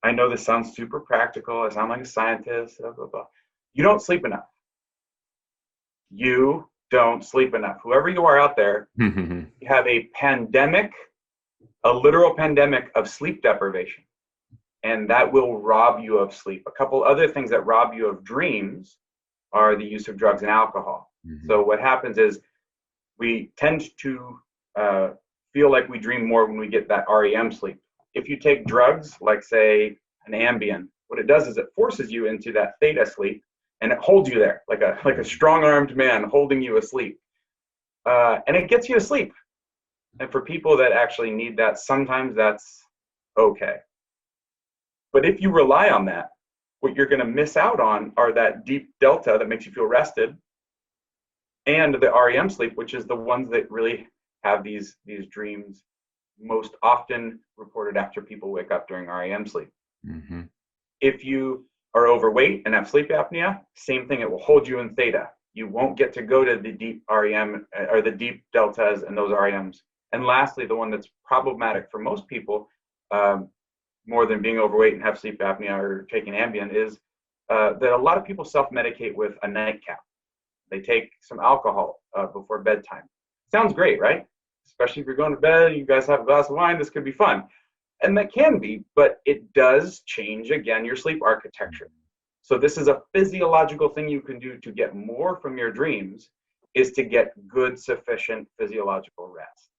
I know this sounds super practical. I sound like a scientist, blah, blah, blah. You don't sleep enough. You don't sleep enough. Whoever you are out there, you have a pandemic, a literal pandemic of sleep deprivation, and that will rob you of sleep. A couple other things that rob you of dreams are the use of drugs and alcohol. Mhm. So what happens is we tend to feel like we dream more when we get that REM sleep. If you take drugs, like say an Ambien, what it does is it forces you into that theta sleep, and it holds you there like a strong-armed man holding you asleep, and it gets you to sleep. And for people that actually need that, sometimes that's okay. But if you rely on that, what you're going to miss out on are that deep delta that makes you feel rested and the REM sleep, which is the ones that really have these dreams most often reported after people wake up during REM sleep. Mhm. If you are overweight and have sleep apnea, same thing, it will hold you in theta. You won't get to go to the deep REM or the deep deltas and those REMs. And lastly, the one that's problematic for most people, um, more than being overweight and have sleep apnea or taking Ambien, is that a lot of people self-medicate with a nightcap. They take some alcohol before bedtime. Sounds great, right? Especially if you're going to bed, you guys have a glass of wine, this could be fun. And that can be, but it does change, again, your sleep architecture. So this is a physiological thing you can do to get more from your dreams, is to get good, sufficient physiological rest.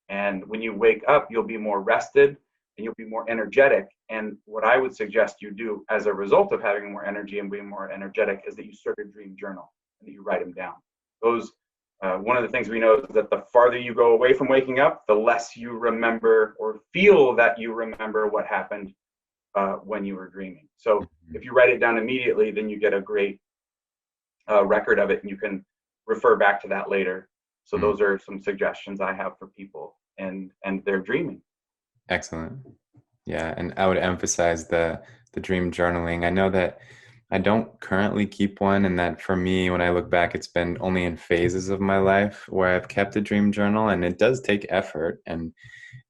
And when you wake up, you'll be more rested and you'll be more energetic. And what I would suggest you do as a result of having more energy and being more energetic is that you start a dream journal and that you write them down. Those one of the things we know is that the farther you go away from waking up, the less you remember or feel that you remember what happened when you were dreaming. So if you write it down immediately, then you get a great record of it and you can refer back to that later. So Mm. those are some suggestions I have for people and their dreaming. Excellent. Yeah, and I would emphasize the dream journaling. I know that I don't currently keep one, and that for me, when I look back, it's been only in phases of my life where I've kept a dream journal, and it does take effort, and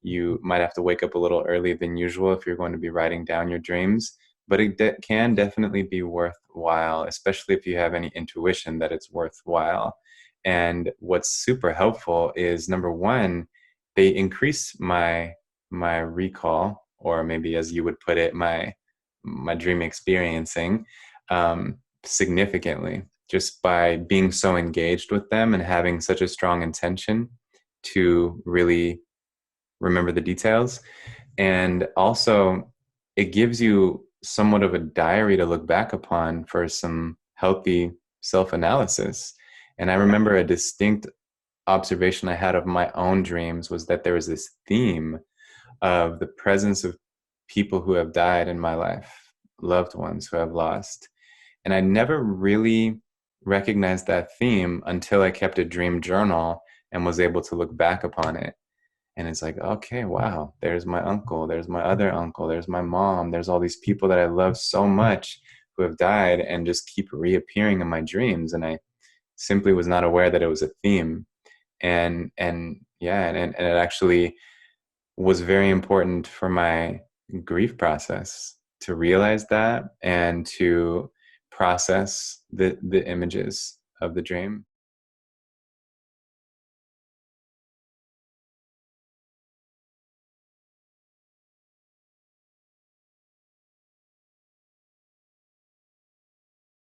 you might have to wake up a little earlier than usual if you're going to be writing down your dreams. But it can definitely be worthwhile, especially if you have any intuition that it's worthwhile. And what's super helpful is, number one, they increase my recall, or maybe as you would put it, my dream experiencing, significantly, just by being so engaged with them and having such a strong intention to really remember the details. And also, it gives you somewhat of a diary to look back upon for some healthy self-analysis. And I remember a distinct observation I had of my own dreams was that there was this theme of the presence of people who have died in my life, loved ones who I've lost. And I never really recognized that theme until I kept a dream journal and was able to look back upon it. And it's like, okay, wow, there's my uncle, there's my other uncle, there's my mom, there's all these people that I love so much who have died and just keep reappearing in my dreams. And I simply was not aware that it was a theme. And yeah, and it actually was very important for my grief process to realize that and to process the images of the dream.